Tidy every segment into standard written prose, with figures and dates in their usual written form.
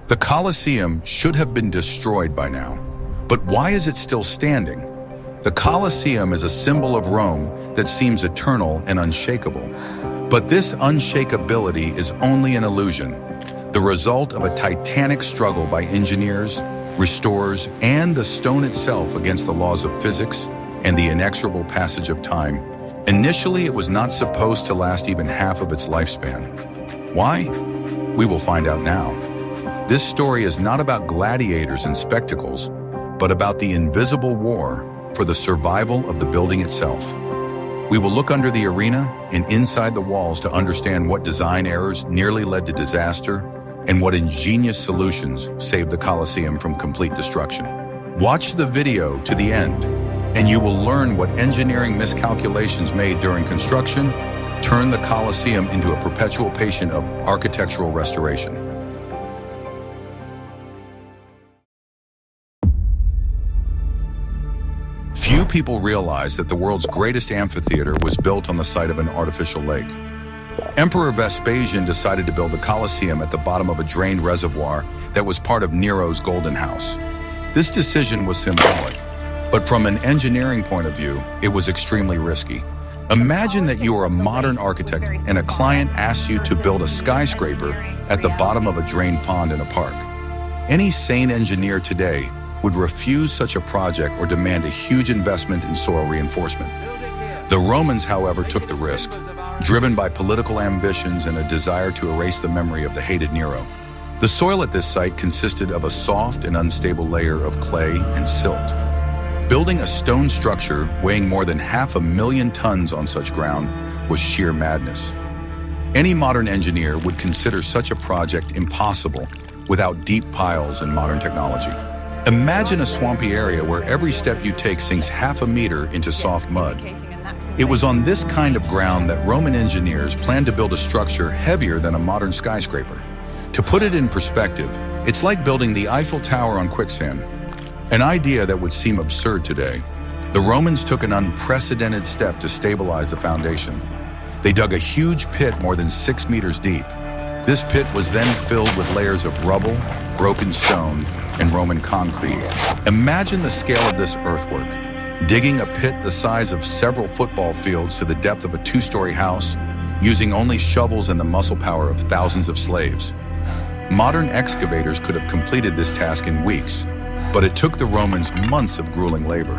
The Colosseum should have been destroyed by now. But why is it still standing? The Colosseum is a symbol of Rome that seems eternal and unshakable. But this unshakability is only an illusion, the result of a titanic struggle by engineers, restorers, and the stone itself against the laws of physics and the inexorable passage of time. Initially, it was not supposed to last even half of its lifespan. Why? We will find out now. This story is not about gladiators and spectacles, but about the invisible war for the survival of the building itself. We will look under the arena and inside the walls to understand what design errors nearly led to disaster and what ingenious solutions saved the Colosseum from complete destruction. Watch the video to the end, and you will learn what engineering miscalculations made during construction turned the Colosseum into a perpetual patient of architectural restoration. Few people realize that the world's greatest amphitheater was built on the site of an artificial lake. Emperor Vespasian decided to build the Colosseum at the bottom of a drained reservoir that was part of Nero's Golden House. This decision was symbolic, but from an engineering point of view, it was extremely risky. Imagine that you are a modern architect and a client asks you to build a skyscraper at the bottom of a drained pond in a park. Any sane engineer today would refuse such a project or demand a huge investment in soil reinforcement. The Romans, however, took the risk, driven by political ambitions and a desire to erase the memory of the hated Nero. The soil at this site consisted of a soft and unstable layer of clay and silt. Building a stone structure weighing more than 500,000 tons on such ground was sheer madness. Any modern engineer would consider such a project impossible without deep piles and modern technology. Imagine a swampy area where every step you take sinks 0.5 meter into soft mud. It was on this kind of ground that Roman engineers planned to build a structure heavier than a modern skyscraper. To put it in perspective, it's like building the Eiffel Tower on quicksand, an idea that would seem absurd today. The Romans took an unprecedented step to stabilize the foundation. They dug a huge pit more than 6 meters deep. This pit was then filled with layers of rubble, broken stone, and Roman concrete. Imagine the scale of this earthwork, digging a pit the size of several football fields to the depth of a 2-story house, using only shovels and the muscle power of thousands of slaves. Modern excavators could have completed this task in weeks, but it took the Romans months of grueling labor.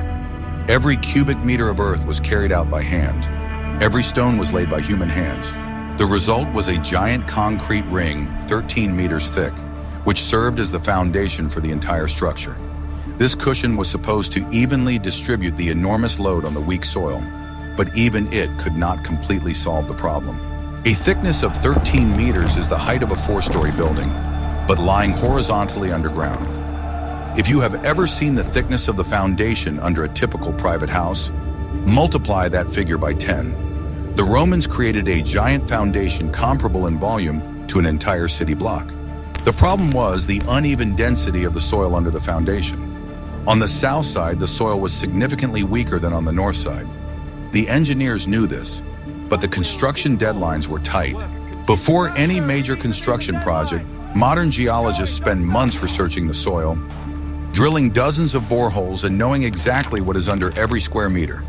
Every cubic meter of earth was carried out by hand. Every stone was laid by human hands. The result was a giant concrete ring 13 meters thick, which served as the foundation for the entire structure. This cushion was supposed to evenly distribute the enormous load on the weak soil, but even it could not completely solve the problem. A thickness of 13 meters is the height of a 4-story building, but lying horizontally underground. If you have ever seen the thickness of the foundation under a typical private house, multiply that figure by 10. The Romans created a giant foundation comparable in volume to an entire city block. The problem was the uneven density of the soil under the foundation. On the south side, the soil was significantly weaker than on the north side. The engineers knew this, but the construction deadlines were tight. Before any major construction project, modern geologists spend months researching the soil, drilling dozens of boreholes and knowing exactly what is under every square meter.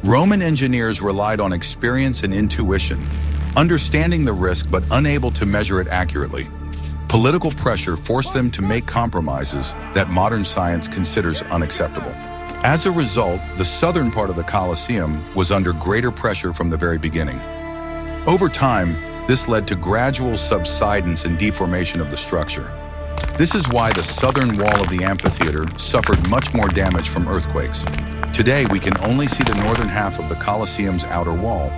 Roman engineers relied on experience and intuition, understanding the risk but unable to measure it accurately. Political pressure forced them to make compromises that modern science considers unacceptable. As a result, the southern part of the Colosseum was under greater pressure from the very beginning. Over time, this led to gradual subsidence and deformation of the structure. This is why the southern wall of the amphitheater suffered much more damage from earthquakes. Today, we can only see the northern half of the Colosseum's outer wall.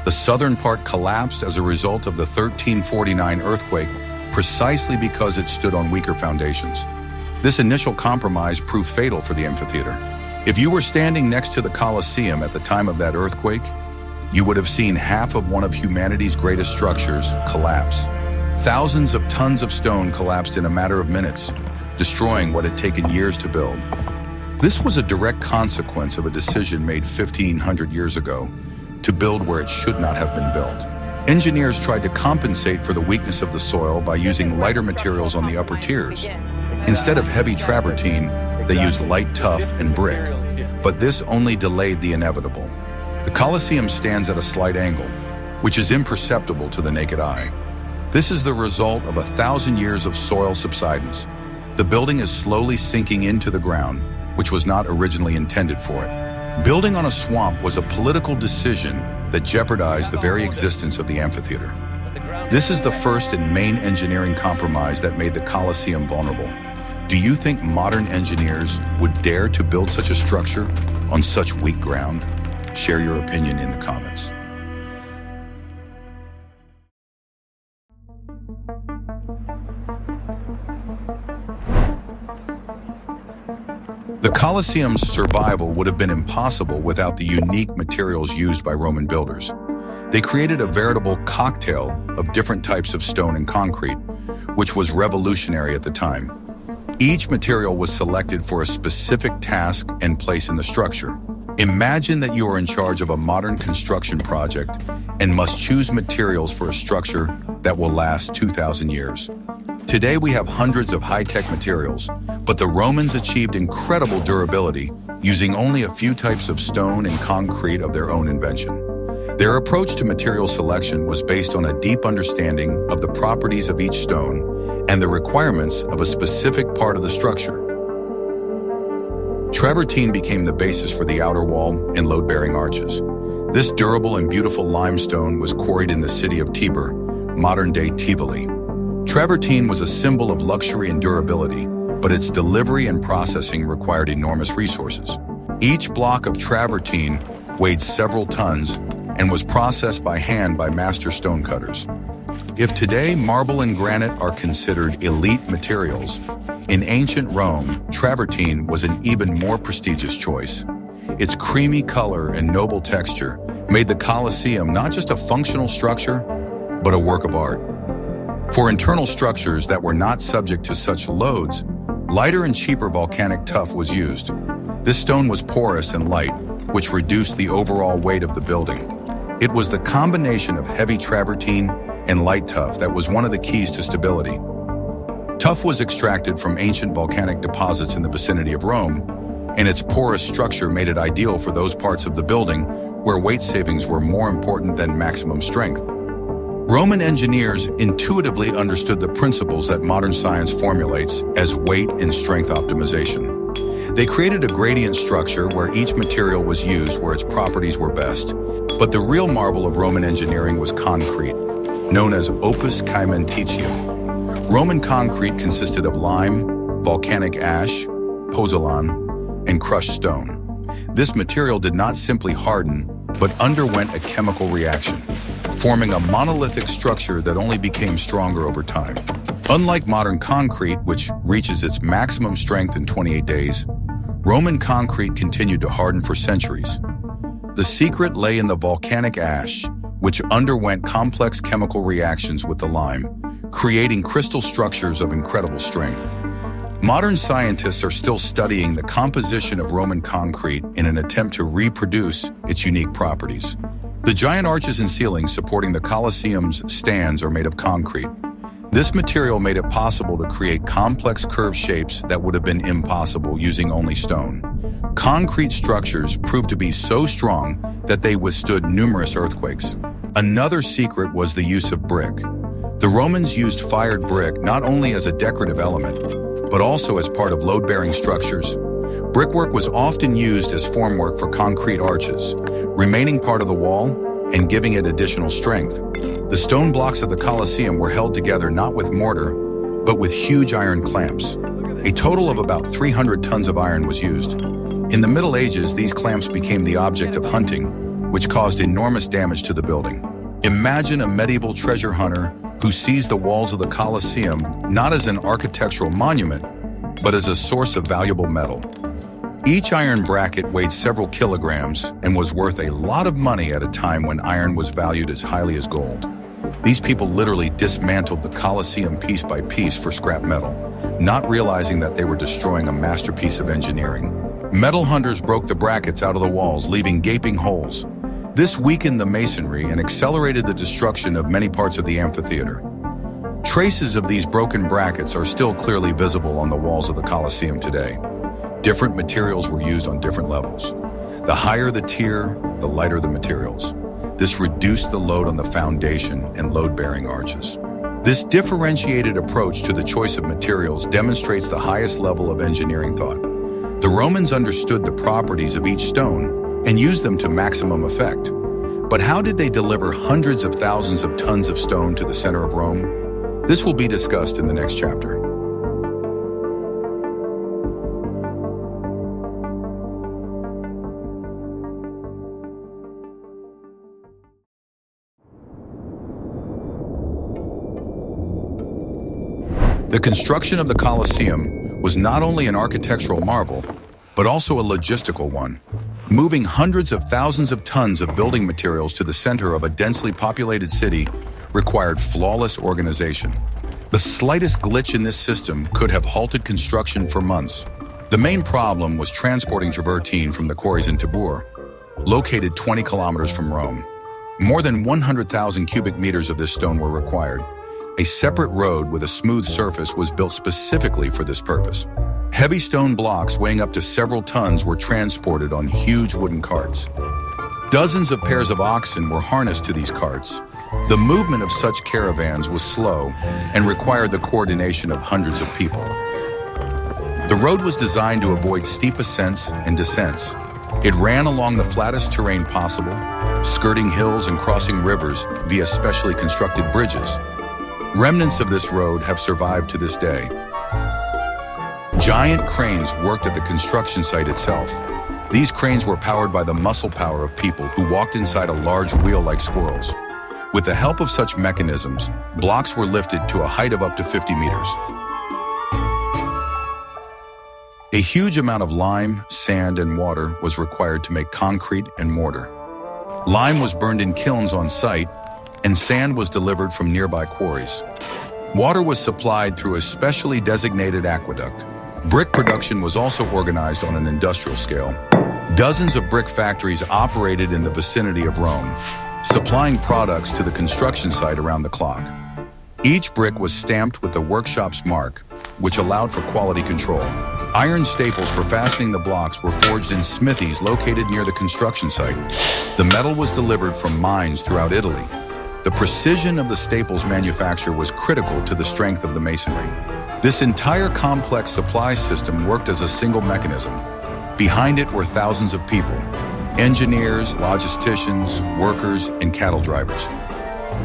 The southern part collapsed as a result of the 1349 earthquake, precisely because it stood on weaker foundations. This initial compromise proved fatal for the amphitheater. If you were standing next to the Colosseum at the time of that earthquake, you would have seen half of one of humanity's greatest structures collapse. Thousands of tons of stone collapsed in a matter of minutes, destroying what had taken years to build. This was a direct consequence of a decision made 1,500 years ago to build where it should not have been built. Engineers tried to compensate for the weakness of the soil by using lighter materials on the upper tiers. Instead of heavy travertine, they used light tuff and brick, but this only delayed the inevitable. The Colosseum stands at a slight angle, which is imperceptible to the naked eye. This is the result of 1,000 years of soil subsidence. The building is slowly sinking into the ground, which was not originally intended for it. Building on a swamp was a political decision that jeopardized the very existence of the amphitheater. This is the first and main engineering compromise that made the Colosseum vulnerable. Do you think modern engineers would dare to build such a structure on such weak ground? Share your opinion in the comments. The Colosseum's survival would have been impossible without the unique materials used by Roman builders. They created a veritable cocktail of different types of stone and concrete, which was revolutionary at the time. Each material was selected for a specific task and place in the structure. Imagine that you are in charge of a modern construction project and must choose materials for a structure that will last 2,000 years. Today we have hundreds of high-tech materials, but the Romans achieved incredible durability using only a few types of stone and concrete of their own invention. Their approach to material selection was based on a deep understanding of the properties of each stone and the requirements of a specific part of the structure. Travertine became the basis for the outer wall and load-bearing arches. This durable and beautiful limestone was quarried in the city of Tibur, modern-day Tivoli. Travertine was a symbol of luxury and durability, but its delivery and processing required enormous resources. Each block of travertine weighed several tons and was processed by hand by master stonecutters. If today marble and granite are considered elite materials, in ancient Rome, travertine was an even more prestigious choice. Its creamy color and noble texture made the Colosseum not just a functional structure, but a work of art. For internal structures that were not subject to such loads, lighter and cheaper volcanic tuff was used. This stone was porous and light, which reduced the overall weight of the building. It was the combination of heavy travertine and light tuff that was one of the keys to stability. Tuff was extracted from ancient volcanic deposits in the vicinity of Rome, and its porous structure made it ideal for those parts of the building where weight savings were more important than maximum strength. Roman engineers intuitively understood the principles that modern science formulates as weight and strength optimization. They created a gradient structure where each material was used where its properties were best. But the real marvel of Roman engineering was concrete, known as opus caementitium. Roman concrete consisted of lime, volcanic ash, pozzolan, and crushed stone. This material did not simply harden, but underwent a chemical reaction, forming a monolithic structure that only became stronger over time. Unlike modern concrete, which reaches its maximum strength in 28 days, Roman concrete continued to harden for centuries. The secret lay in the volcanic ash, which underwent complex chemical reactions with the lime, creating crystal structures of incredible strength. Modern scientists are still studying the composition of Roman concrete in an attempt to reproduce its unique properties. The giant arches and ceilings supporting the Colosseum's stands are made of concrete. This material made it possible to create complex curved shapes that would have been impossible using only stone. Concrete structures proved to be so strong that they withstood numerous earthquakes. Another secret was the use of brick. The Romans used fired brick not only as a decorative element, but also as part of load-bearing structures. Brickwork was often used as formwork for concrete arches, remaining part of the wall and giving it additional strength. The stone blocks of the Colosseum were held together not with mortar, but with huge iron clamps. A total of about 300 tons of iron was used. In the Middle Ages, these clamps became the object of hunting, which caused enormous damage to the building. Imagine a medieval treasure hunter who sees the walls of the Colosseum not as an architectural monument, but as a source of valuable metal. Each iron bracket weighed several kilograms and was worth a lot of money at a time when iron was valued as highly as gold. These people literally dismantled the Colosseum piece by piece for scrap metal, not realizing that they were destroying a masterpiece of engineering. Metal hunters broke the brackets out of the walls, leaving gaping holes. This weakened the masonry and accelerated the destruction of many parts of the amphitheater. Traces of these broken brackets are still clearly visible on the walls of the Colosseum today. Different materials were used on different levels. The higher the tier, the lighter the materials. This reduced the load on the foundation and load-bearing arches. This differentiated approach to the choice of materials demonstrates the highest level of engineering thought. The Romans understood the properties of each stone and used them to maximum effect. But how did they deliver hundreds of thousands of tons of stone to the center of Rome? This will be discussed in the next chapter. The construction of the Colosseum was not only an architectural marvel, but also a logistical one. Moving hundreds of thousands of tons of building materials to the center of a densely populated city required flawless organization. The slightest glitch in this system could have halted construction for months. The main problem was transporting travertine from the quarries in Tibur, located 20 kilometers from Rome. More than 100,000 cubic meters of this stone were required. A separate road with a smooth surface was built specifically for this purpose. Heavy stone blocks weighing up to several tons were transported on huge wooden carts. Dozens of pairs of oxen were harnessed to these carts. The movement of such caravans was slow and required the coordination of hundreds of people. The road was designed to avoid steep ascents and descents. It ran along the flattest terrain possible, skirting hills and crossing rivers via specially constructed bridges. Remnants of this road have survived to this day. Giant cranes worked at the construction site itself. These cranes were powered by the muscle power of people who walked inside a large wheel like squirrels. With the help of such mechanisms, blocks were lifted to a height of up to 50 meters. A huge amount of lime, sand, and water was required to make concrete and mortar. Lime was burned in kilns on site, and sand was delivered from nearby quarries. Water was supplied through a specially designated aqueduct. Brick production was also organized on an industrial scale. Dozens of brick factories operated in the vicinity of Rome, supplying products to the construction site around the clock. Each brick was stamped with the workshop's mark, which allowed for quality control. Iron staples for fastening the blocks were forged in smithies located near the construction site. The metal was delivered from mines throughout Italy. The precision of the staples manufacture was critical to the strength of the masonry. This entire complex supply system worked as a single mechanism. Behind it were thousands of people: engineers, logisticians, workers, and cattle drivers.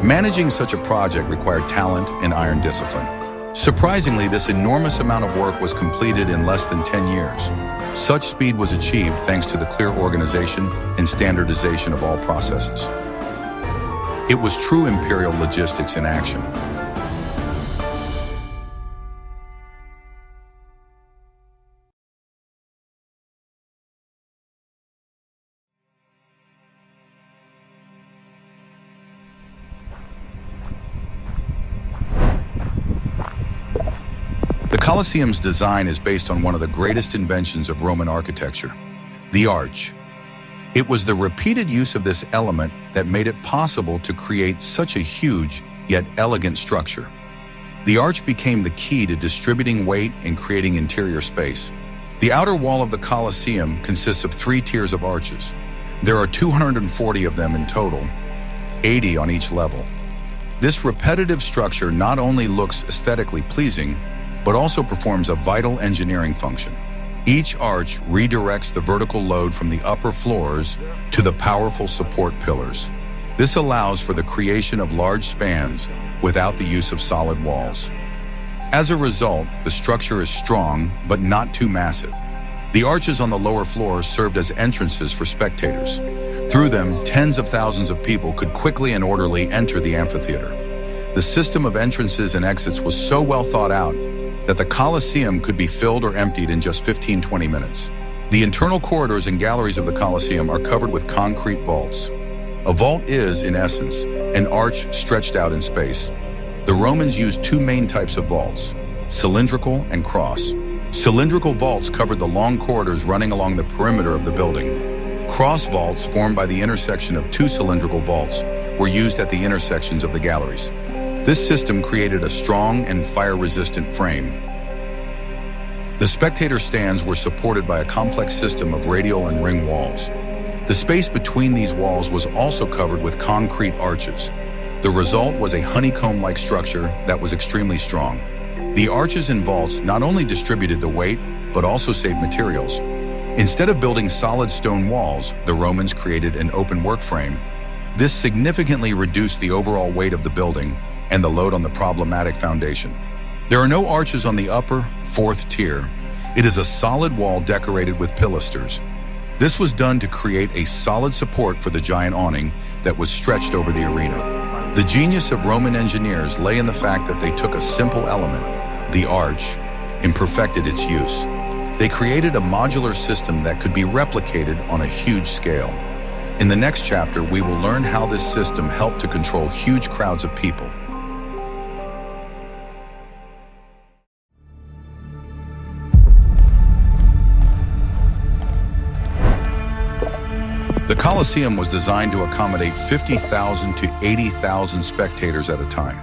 Managing such a project required talent and iron discipline. Surprisingly, this enormous amount of work was completed in less than 10 years. Such speed was achieved thanks to the clear organization and standardization of all processes. It was true imperial logistics in action. The Colosseum's design is based on one of the greatest inventions of Roman architecture, the arch. It was the repeated use of this element that made it possible to create such a huge, yet elegant structure. The arch became the key to distributing weight and creating interior space. The outer wall of the Colosseum consists of 3 tiers of arches. There are 240 of them in total, 80 on each level. This repetitive structure not only looks aesthetically pleasing, but also performs a vital engineering function. Each arch redirects the vertical load from the upper floors to the powerful support pillars. This allows for the creation of large spans without the use of solid walls. As a result, the structure is strong, but not too massive. The arches on the lower floors served as entrances for spectators. Through them, tens of thousands of people could quickly and orderly enter the amphitheater. The system of entrances and exits was so well thought out that the Colosseum could be filled or emptied in just 15-20 minutes. The internal corridors and galleries of the Colosseum are covered with concrete vaults. A vault is, in essence, an arch stretched out in space. The Romans used 2 main types of vaults, cylindrical and cross. Cylindrical vaults covered the long corridors running along the perimeter of the building. Cross vaults, formed by the intersection of two cylindrical vaults, were used at the intersections of the galleries. This system created a strong and fire-resistant frame. The spectator stands were supported by a complex system of radial and ring walls. The space between these walls was also covered with concrete arches. The result was a honeycomb-like structure that was extremely strong. The arches and vaults not only distributed the weight, but also saved materials. Instead of building solid stone walls, the Romans created an open work frame. This significantly reduced the overall weight of the building and the load on the problematic foundation. There are no arches on the upper, fourth tier. It is a solid wall decorated with pilasters. This was done to create a solid support for the giant awning that was stretched over the arena. The genius of Roman engineers lay in the fact that they took a simple element, the arch, and perfected its use. They created a modular system that could be replicated on a huge scale. In the next chapter, we will learn how this system helped to control huge crowds of people. The Colosseum was designed to accommodate 50,000 to 80,000 spectators at a time.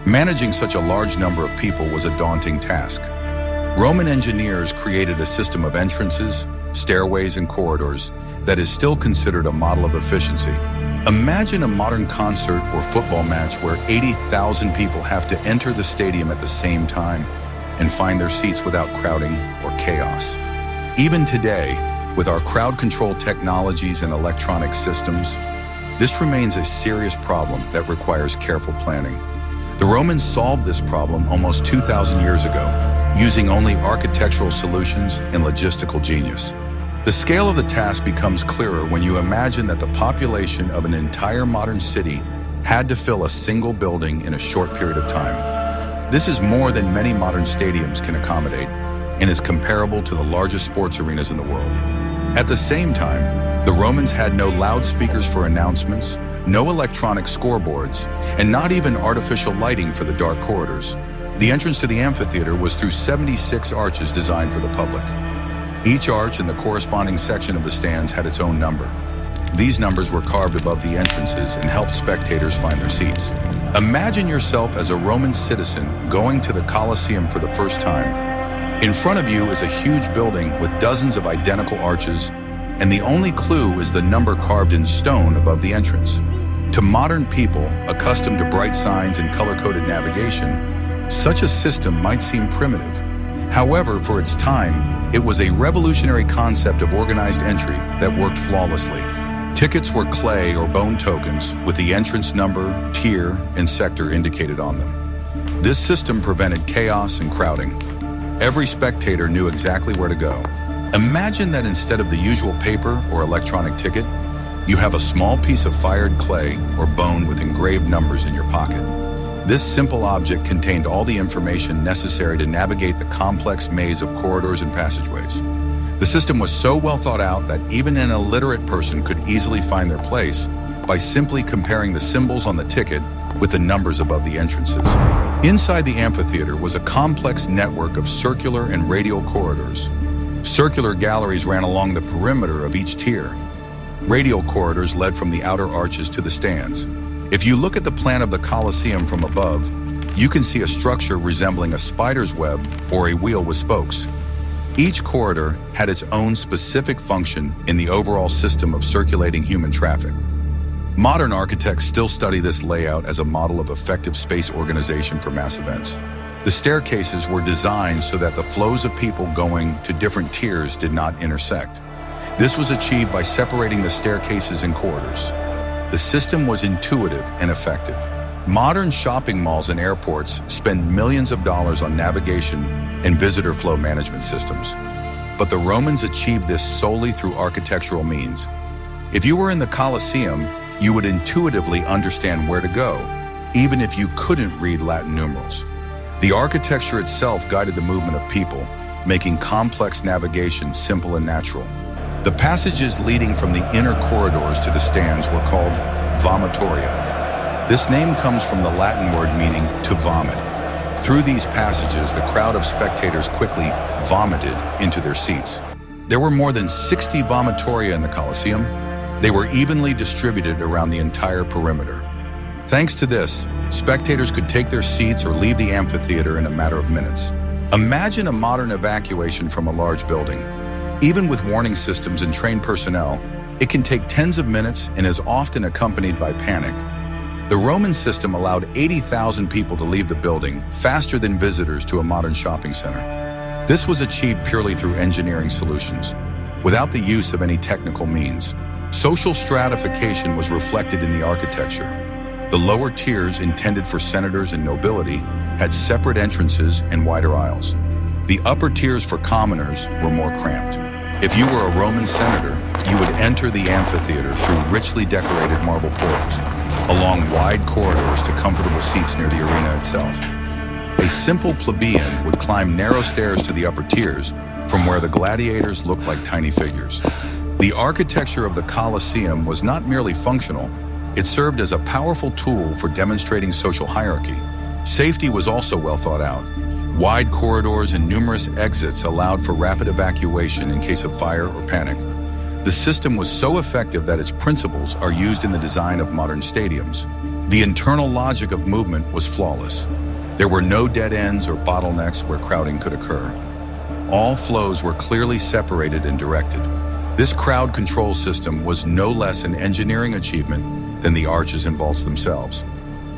Managing such a large number of people was a daunting task. Roman engineers created a system of entrances, stairways, and corridors that is still considered a model of efficiency. Imagine a modern concert or football match where 80,000 people have to enter the stadium at the same time and find their seats without crowding or chaos. Even today, with our crowd control technologies and electronic systems, this remains a serious problem that requires careful planning. The Romans solved this problem almost 2,000 years ago, using only architectural solutions and logistical genius. The scale of the task becomes clearer when you imagine that the population of an entire modern city had to fill a single building in a short period of time. This is more than many modern stadiums can accommodate and is comparable to the largest sports arenas in the world. At the same time, the Romans had no loudspeakers for announcements, no electronic scoreboards, and not even artificial lighting for the dark corridors. The entrance to the amphitheater was through 76 arches designed for the public. Each arch and the corresponding section of the stands had its own number. These numbers were carved above the entrances and helped spectators find their seats. Imagine yourself as a Roman citizen going to the Colosseum for the first time. In front of you is a huge building with dozens of identical arches, and the only clue is the number carved in stone above the entrance. To modern people, accustomed to bright signs and color-coded navigation, such a system might seem primitive. However, for its time, it was a revolutionary concept of organized entry that worked flawlessly. Tickets were clay or bone tokens with the entrance number, tier, and sector indicated on them. This system prevented chaos and crowding. Every spectator knew exactly where to go. Imagine that instead of the usual paper or electronic ticket, you have a small piece of fired clay or bone with engraved numbers in your pocket. This simple object contained all the information necessary to navigate the complex maze of corridors and passageways. The system was so well thought out that even an illiterate person could easily find their place by simply comparing the symbols on the ticket with the numbers above the entrances. Inside the amphitheater was a complex network of circular and radial corridors. Circular galleries ran along the perimeter of each tier. Radial corridors led from the outer arches to the stands. If you look at the plan of the Colosseum from above, you can see a structure resembling a spider's web or a wheel with spokes. Each corridor had its own specific function in the overall system of circulating human traffic. Modern architects still study this layout as a model of effective space organization for mass events. The staircases were designed so that the flows of people going to different tiers did not intersect. This was achieved by separating the staircases in corridors. The system was intuitive and effective. Modern shopping malls and airports spend millions of dollars on navigation and visitor flow management systems. But the Romans achieved this solely through architectural means. If you were in the Colosseum, you would intuitively understand where to go, even if you couldn't read Latin numerals. The architecture itself guided the movement of people, making complex navigation simple and natural. The passages leading from the inner corridors to the stands were called vomitoria. This name comes from the Latin word meaning to vomit. Through these passages, the crowd of spectators quickly vomited into their seats. There were more than 60 vomitoria in the Colosseum. They were evenly distributed around the entire perimeter. Thanks to this, spectators could take their seats or leave the amphitheater in a matter of minutes. Imagine a modern evacuation from a large building. Even with warning systems and trained personnel, it can take tens of minutes and is often accompanied by panic. The Roman system allowed 80,000 people to leave the building faster than visitors to a modern shopping center. This was achieved purely through engineering solutions, without the use of any technical means. Social stratification was reflected in the architecture. The lower tiers, intended for senators and nobility, had separate entrances and wider aisles. The upper tiers for commoners were more cramped. If you were a Roman senator, you would enter the amphitheater through richly decorated marble portals, along wide corridors to comfortable seats near the arena itself. A simple plebeian would climb narrow stairs to the upper tiers, from where the gladiators looked like tiny figures. The architecture of the Colosseum was not merely functional, it served as a powerful tool for demonstrating social hierarchy. Safety was also well thought out. Wide corridors and numerous exits allowed for rapid evacuation in case of fire or panic. The system was so effective that its principles are used in the design of modern stadiums. The internal logic of movement was flawless. There were no dead ends or bottlenecks where crowding could occur. All flows were clearly separated and directed. This crowd control system was no less an engineering achievement than the arches and vaults themselves.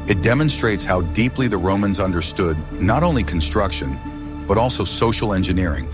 It demonstrates how deeply the Romans understood not only construction, but also social engineering.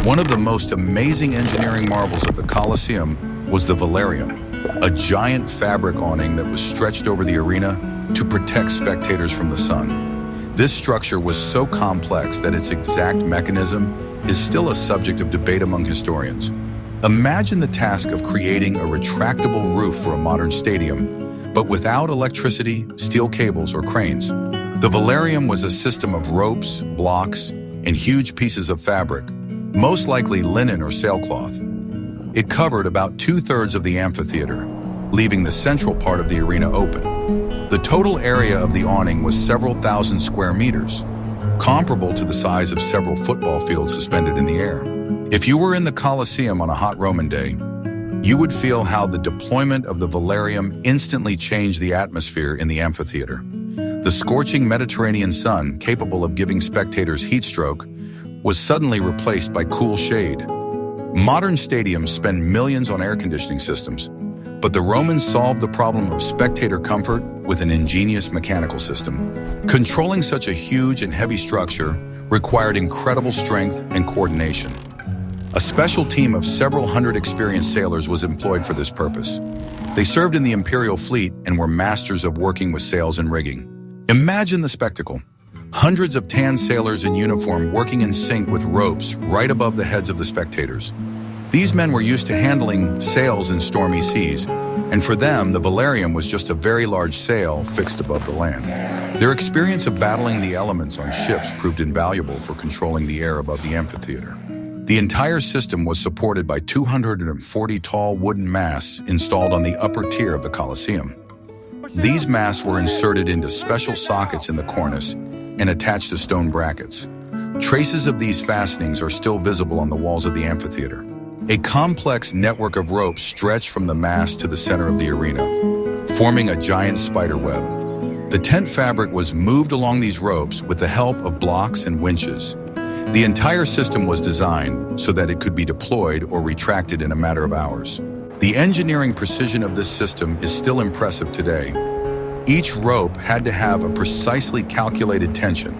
One of the most amazing engineering marvels of the Colosseum was the Velarium, a giant fabric awning that was stretched over the arena to protect spectators from the sun. This structure was so complex that its exact mechanism is still a subject of debate among historians. Imagine the task of creating a retractable roof for a modern stadium, but without electricity, steel cables, or cranes. The Velarium was a system of ropes, blocks, and huge pieces of fabric, most likely linen or sailcloth. It covered about 2/3 of the amphitheater, leaving the central part of the arena open. The total area of the awning was several thousand square meters, comparable to the size of several football fields suspended in the air. If you were in the Colosseum on a hot Roman day, you would feel how the deployment of the Velarium instantly changed the atmosphere in the amphitheater. The scorching Mediterranean sun, capable of giving spectators heat stroke, was suddenly replaced by cool shade. Modern stadiums spend millions on air conditioning systems, but the Romans solved the problem of spectator comfort with an ingenious mechanical system. Controlling such a huge and heavy structure required incredible strength and coordination. A special team of several hundred experienced sailors was employed for this purpose. They served in the imperial fleet and were masters of working with sails and rigging. Imagine the spectacle. Hundreds of tan sailors in uniform working in sync with ropes right above the heads of the spectators. These men were used to handling sails in stormy seas, and for them, the Velarium was just a very large sail fixed above the land. Their experience of battling the elements on ships proved invaluable for controlling the air above the amphitheater. The entire system was supported by 240 tall wooden masts installed on the upper tier of the Colosseum. These masts were inserted into special sockets in the cornice and attached to stone brackets. Traces of these fastenings are still visible on the walls of the amphitheater. A complex network of ropes stretched from the mast to the center of the arena, forming a giant spider web. The tent fabric was moved along these ropes with the help of blocks and winches. The entire system was designed so that it could be deployed or retracted in a matter of hours. The engineering precision of this system is still impressive today. Each rope had to have a precisely calculated tension,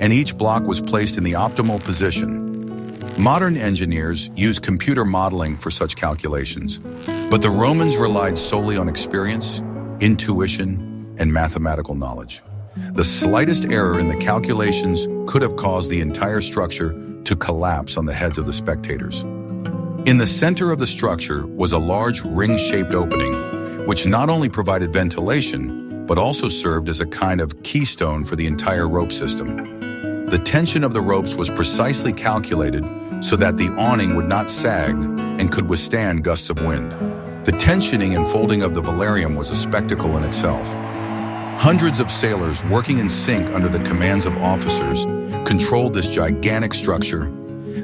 and each block was placed in the optimal position. Modern engineers use computer modeling for such calculations, but the Romans relied solely on experience, intuition, and mathematical knowledge. The slightest error in the calculations could have caused the entire structure to collapse on the heads of the spectators. In the center of the structure was a large ring-shaped opening, which not only provided ventilation, but also served as a kind of keystone for the entire rope system. The tension of the ropes was precisely calculated so that the awning would not sag and could withstand gusts of wind. The tensioning and folding of the Velarium was a spectacle in itself. Hundreds of sailors working in sync under the commands of officers controlled this gigantic structure.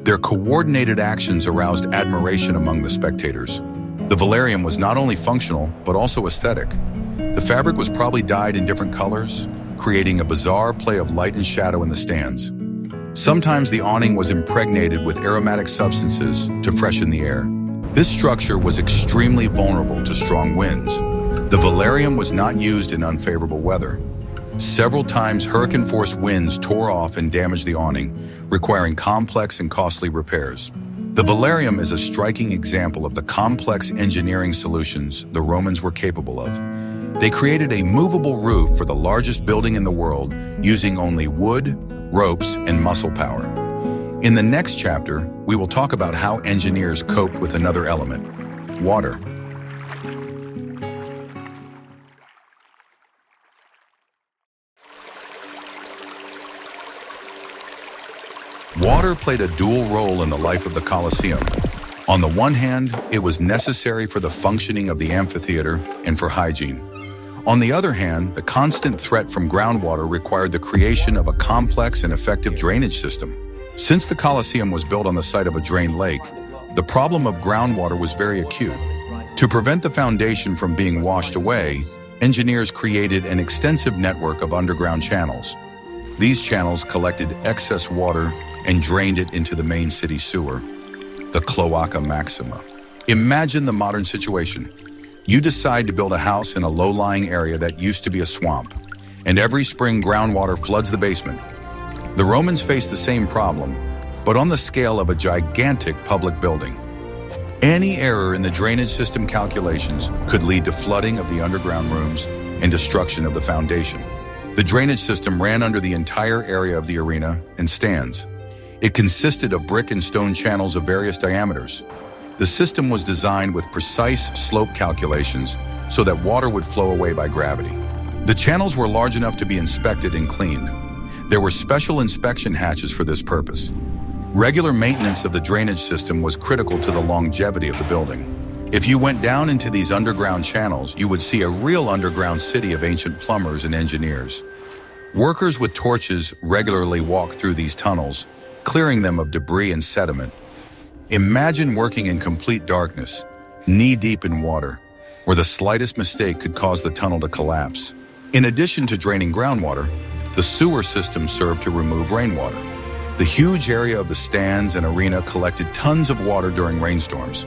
Their coordinated actions aroused admiration among the spectators. The Velarium was not only functional, but also aesthetic. The fabric was probably dyed in different colors, creating a bizarre play of light and shadow in the stands. Sometimes the awning was impregnated with aromatic substances to freshen the air. This structure was extremely vulnerable to strong winds. The Velarium was not used in unfavorable weather. Several times hurricane-force winds tore off and damaged the awning, requiring complex and costly repairs. The Velarium is a striking example of the complex engineering solutions the Romans were capable of. They created a movable roof for the largest building in the world using only wood, ropes, and muscle power. In the next chapter, we will talk about how engineers coped with another element, water. Water played a dual role in the life of the Colosseum. On the one hand, it was necessary for the functioning of the amphitheater and for hygiene. On the other hand, the constant threat from groundwater required the creation of a complex and effective drainage system. Since the Colosseum was built on the site of a drained lake, the problem of groundwater was very acute. To prevent the foundation from being washed away, engineers created an extensive network of underground channels. These channels collected excess water and drained it into the main city sewer, the Cloaca Maxima. Imagine the modern situation. You decide to build a house in a low-lying area that used to be a swamp, and every spring groundwater floods the basement. The Romans faced the same problem, but on the scale of a gigantic public building. Any error in the drainage system calculations could lead to flooding of the underground rooms and destruction of the foundation. The drainage system ran under the entire area of the arena and stands. It consisted of brick and stone channels of various diameters. The system was designed with precise slope calculations so that water would flow away by gravity. The channels were large enough to be inspected and cleaned. There were special inspection hatches for this purpose. Regular maintenance of the drainage system was critical to the longevity of the building. If you went down into these underground channels, you would see a real underground city of ancient plumbers and engineers. Workers with torches regularly walked through these tunnels, clearing them of debris and sediment. Imagine working in complete darkness, knee-deep in water, where the slightest mistake could cause the tunnel to collapse. In addition to draining groundwater, the sewer system served to remove rainwater. The huge area of the stands and arena collected tons of water during rainstorms.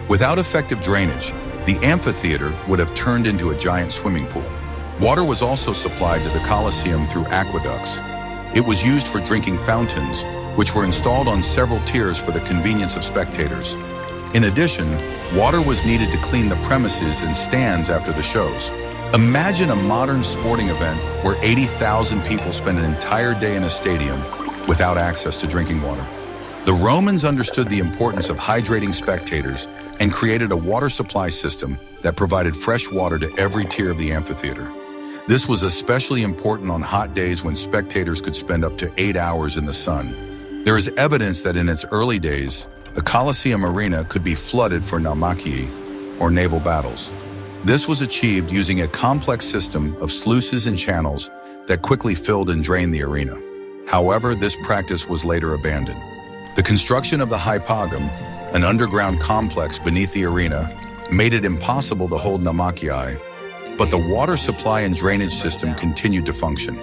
Without effective drainage, the amphitheater would have turned into a giant swimming pool. Water was also supplied to the Colosseum through aqueducts. It was used for drinking fountains, which were installed on several tiers for the convenience of spectators. In addition, water was needed to clean the premises and stands after the shows. Imagine a modern sporting event where 80,000 people spend an entire day in a stadium without access to drinking water. The Romans understood the importance of hydrating spectators and created a water supply system that provided fresh water to every tier of the amphitheater. This was especially important on hot days when spectators could spend up to 8 hours in the sun. There is evidence that in its early days, the Colosseum arena could be flooded for naumachii, or naval battles. This was achieved using a complex system of sluices and channels that quickly filled and drained the arena. However, this practice was later abandoned. The construction of the hypogum, an underground complex beneath the arena, made it impossible to hold naumachii, but the water supply and drainage system continued to function.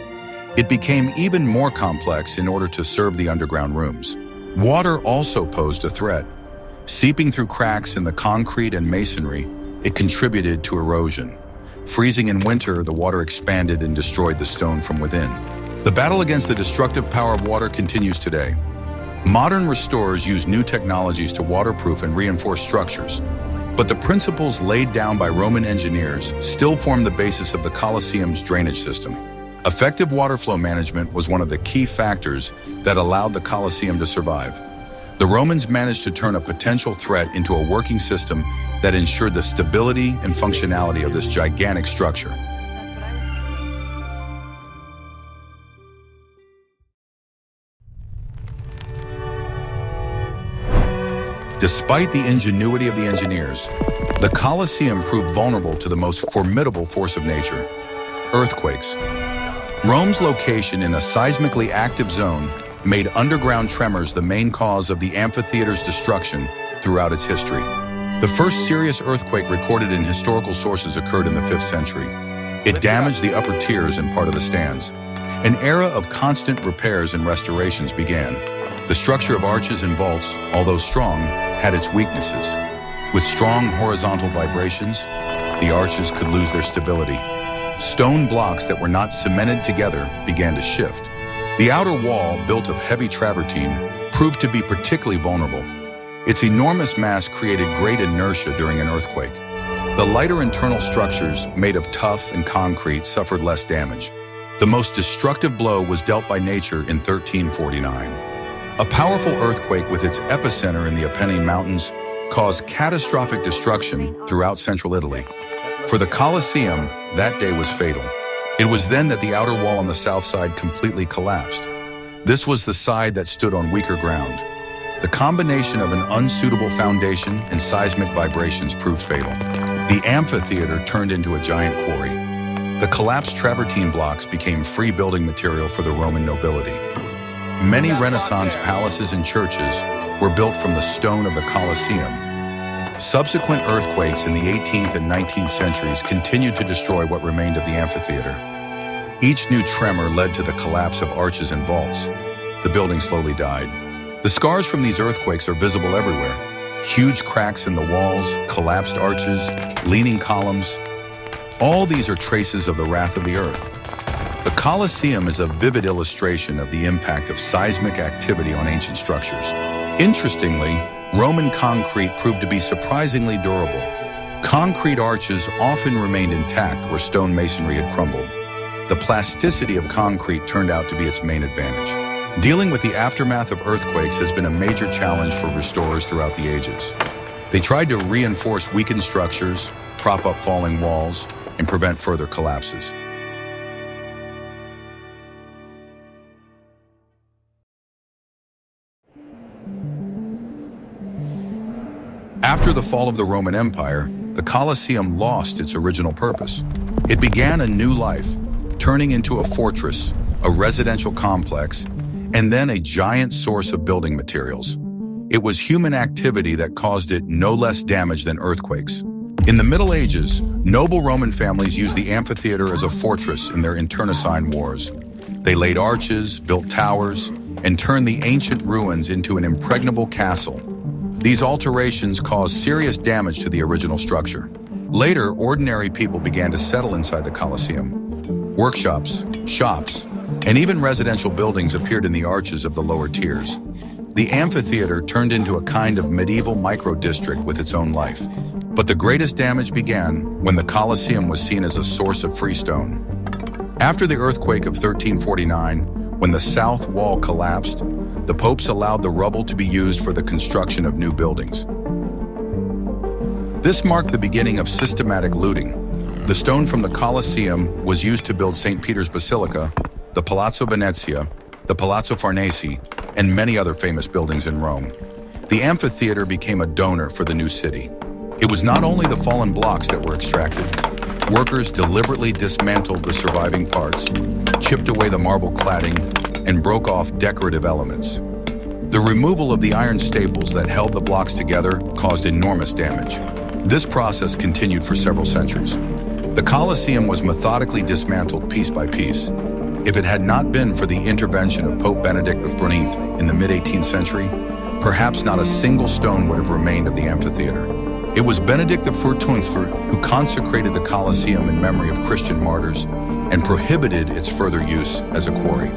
It became even more complex in order to serve the underground rooms. Water also posed a threat. Seeping through cracks in the concrete and masonry, it contributed to erosion. Freezing in winter, the water expanded and destroyed the stone from within. The battle against the destructive power of water continues today. Modern restorers use new technologies to waterproof and reinforce structures, but the principles laid down by Roman engineers still form the basis of the Colosseum's drainage system. Effective water flow management was one of the key factors that allowed the Colosseum to survive. The Romans managed to turn a potential threat into a working system that ensured the stability and functionality of this gigantic structure. Despite the ingenuity of the engineers, the Colosseum proved vulnerable to the most formidable force of nature: earthquakes. Rome's location in a seismically active zone made underground tremors the main cause of the amphitheater's destruction throughout its history. The first serious earthquake recorded in historical sources occurred in the 5th century. It damaged the upper tiers and part of the stands. An era of constant repairs and restorations began. The structure of arches and vaults, although strong, had its weaknesses. With strong horizontal vibrations, the arches could lose their stability. Stone blocks that were not cemented together began to shift. The outer wall, built of heavy travertine, proved to be particularly vulnerable. Its enormous mass created great inertia during an earthquake. The lighter internal structures, made of tuff and concrete, suffered less damage. The most destructive blow was dealt by nature in 1349. A powerful earthquake with its epicenter in the Apennine Mountains caused catastrophic destruction throughout central Italy. For the Colosseum, that day was fatal. It was then that the outer wall on the south side completely collapsed. This was the side that stood on weaker ground. The combination of an unsuitable foundation and seismic vibrations proved fatal. The amphitheater turned into a giant quarry. The collapsed travertine blocks became free building material for the Roman nobility. Many Renaissance palaces and churches were built from the stone of the Colosseum. Subsequent earthquakes in the 18th and 19th centuries continued to destroy what remained of the amphitheater. Each new tremor led to the collapse of arches and vaults. The building slowly died. The scars from these earthquakes are visible everywhere. Huge cracks in the walls, collapsed arches, leaning columns. All these are traces of the wrath of the earth. The Colosseum is a vivid illustration of the impact of seismic activity on ancient structures. Interestingly, Roman concrete proved to be surprisingly durable. Concrete arches often remained intact where stone masonry had crumbled. The plasticity of concrete turned out to be its main advantage. Dealing with the aftermath of earthquakes has been a major challenge for restorers throughout the ages. They tried to reinforce weakened structures, prop up falling walls, and prevent further collapses. After the fall of the Roman Empire, the Colosseum lost its original purpose. It began a new life, turning into a fortress, a residential complex, and then a giant source of building materials. It was human activity that caused it no less damage than earthquakes. In the Middle Ages, noble Roman families used the amphitheater as a fortress in their internecine wars. They laid arches, built towers, and turned the ancient ruins into an impregnable castle. These alterations caused serious damage to the original structure. Later, ordinary people began to settle inside the Colosseum. Workshops, shops, and even residential buildings appeared in the arches of the lower tiers. The amphitheater turned into a kind of medieval micro-district with its own life. But the greatest damage began when the Colosseum was seen as a source of freestone. After the earthquake of 1349, when the south wall collapsed, the popes allowed the rubble to be used for the construction of new buildings. This marked the beginning of systematic looting. The stone from the Colosseum was used to build St. Peter's Basilica, the Palazzo Venezia, the Palazzo Farnese, and many other famous buildings in Rome. The amphitheater became a donor for the new city. It was not only the fallen blocks that were extracted. Workers deliberately dismantled the surviving parts, chipped away the marble cladding, and broke off decorative elements. The removal of the iron staples that held the blocks together caused enormous damage. This process continued for several centuries. The Colosseum was methodically dismantled piece by piece. If it had not been for the intervention of Pope Benedict XIV in the mid-18th century, perhaps not a single stone would have remained of the amphitheater. It was Benedict XIV who consecrated the Colosseum in memory of Christian martyrs and prohibited its further use as a quarry.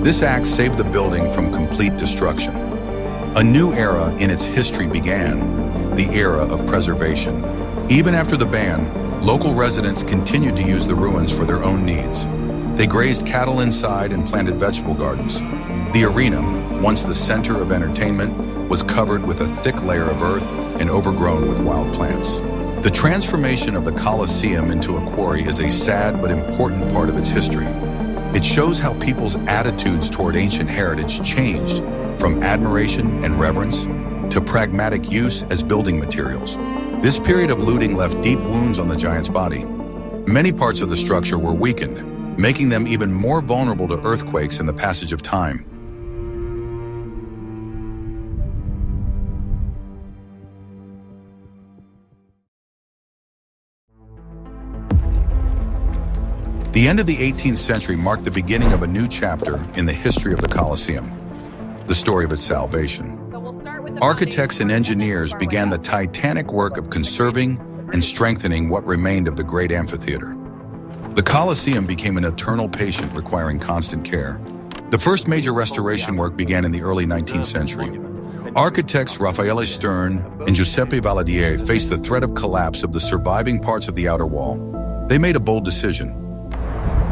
This act saved the building from complete destruction. A new era in its history began, the era of preservation. Even after the ban, local residents continued to use the ruins for their own needs. They grazed cattle inside and planted vegetable gardens. The arena, once the center of entertainment, was covered with a thick layer of earth and overgrown with wild plants. The transformation of the Colosseum into a quarry is a sad but important part of its history. It shows how people's attitudes toward ancient heritage changed from admiration and reverence to pragmatic use as building materials. This period of looting left deep wounds on the giant's body. Many parts of the structure were weakened, making them even more vulnerable to earthquakes and the passage of time. The end of the 18th century marked the beginning of a new chapter in the history of the Colosseum, the story of its salvation. Architects and engineers began the titanic work of conserving and strengthening what remained of the great amphitheater. The Colosseum became an eternal patient requiring constant care. The first major restoration work began in the early 19th century. Architects Raffaele Stern and Giuseppe Valadier faced the threat of collapse of the surviving parts of the outer wall. They made a bold decision.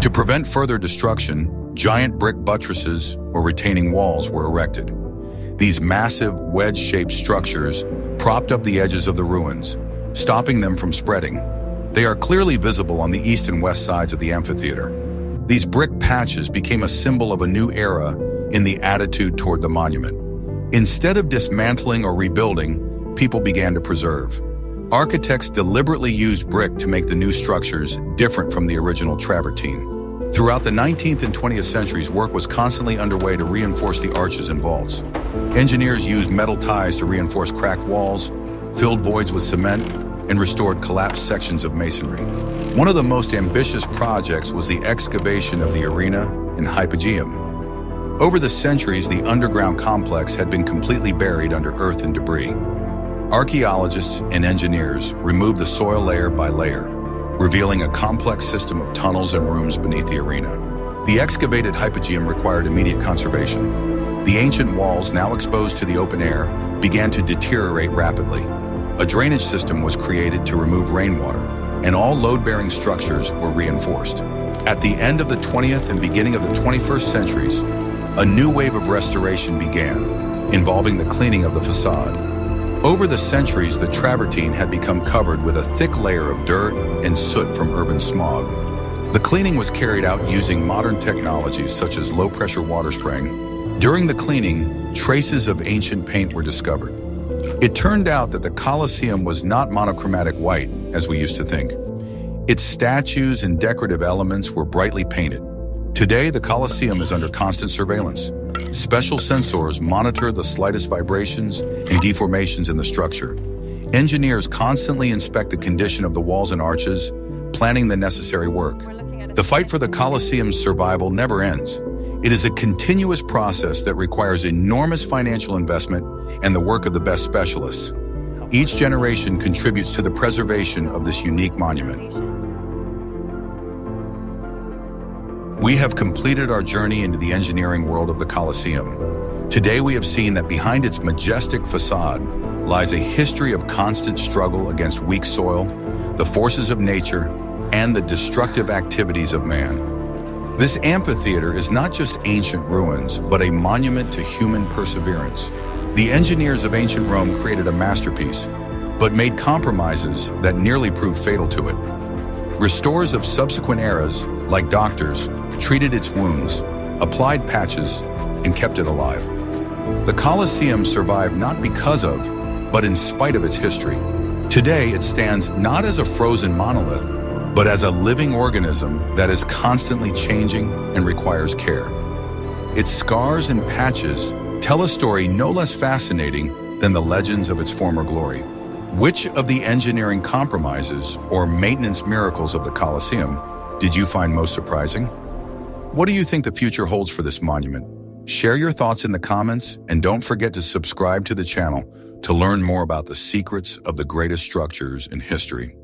To prevent further destruction, giant brick buttresses or retaining walls were erected. These massive wedge-shaped structures propped up the edges of the ruins, stopping them from spreading. They are clearly visible on the east and west sides of the amphitheater. These brick patches became a symbol of a new era in the attitude toward the monument. Instead of dismantling or rebuilding, people began to preserve. Architects deliberately used brick to make the new structures different from the original travertine. Throughout the 19th and 20th centuries, work was constantly underway to reinforce the arches and vaults. Engineers used metal ties to reinforce cracked walls, filled voids with cement, and restored collapsed sections of masonry. One of the most ambitious projects was the excavation of the arena and hypogeum. Over the centuries, the underground complex had been completely buried under earth and debris. Archaeologists and engineers removed the soil layer by layer, revealing a complex system of tunnels and rooms beneath the arena. The excavated hypogeum required immediate conservation. The ancient walls, now exposed to the open air, began to deteriorate rapidly. A drainage system was created to remove rainwater, and all load-bearing structures were reinforced. At the end of the 20th and beginning of the 21st centuries, a new wave of restoration began, involving the cleaning of the facade. Over the centuries, the travertine had become covered with a thick layer of dirt and soot from urban smog. The cleaning was carried out using modern technologies such as low-pressure water spraying. During the cleaning, traces of ancient paint were discovered. It turned out that the Colosseum was not monochromatic white, as we used to think. Its statues and decorative elements were brightly painted. Today, the Colosseum is under constant surveillance. Special sensors monitor the slightest vibrations and deformations in the structure. Engineers constantly inspect the condition of the walls and arches, planning the necessary work. The fight for the Colosseum's survival never ends. It is a continuous process that requires enormous financial investment and the work of the best specialists. Each generation contributes to the preservation of this unique monument. We have completed our journey into the engineering world of the Colosseum. Today we have seen that behind its majestic facade lies a history of constant struggle against weak soil, the forces of nature, and the destructive activities of man. This amphitheater is not just ancient ruins, but a monument to human perseverance. The engineers of ancient Rome created a masterpiece, but made compromises that nearly proved fatal to it. Restorers of subsequent eras, like doctors, treated its wounds, applied patches, and kept it alive. The Colosseum survived not because of, but in spite of its history. Today, it stands not as a frozen monolith, but as a living organism that is constantly changing and requires care. Its scars and patches tell a story no less fascinating than the legends of its former glory. Which of the engineering compromises or maintenance miracles of the Colosseum did you find most surprising? What do you think the future holds for this monument? Share your thoughts in the comments, and don't forget to subscribe to the channel to learn more about the secrets of the greatest structures in history.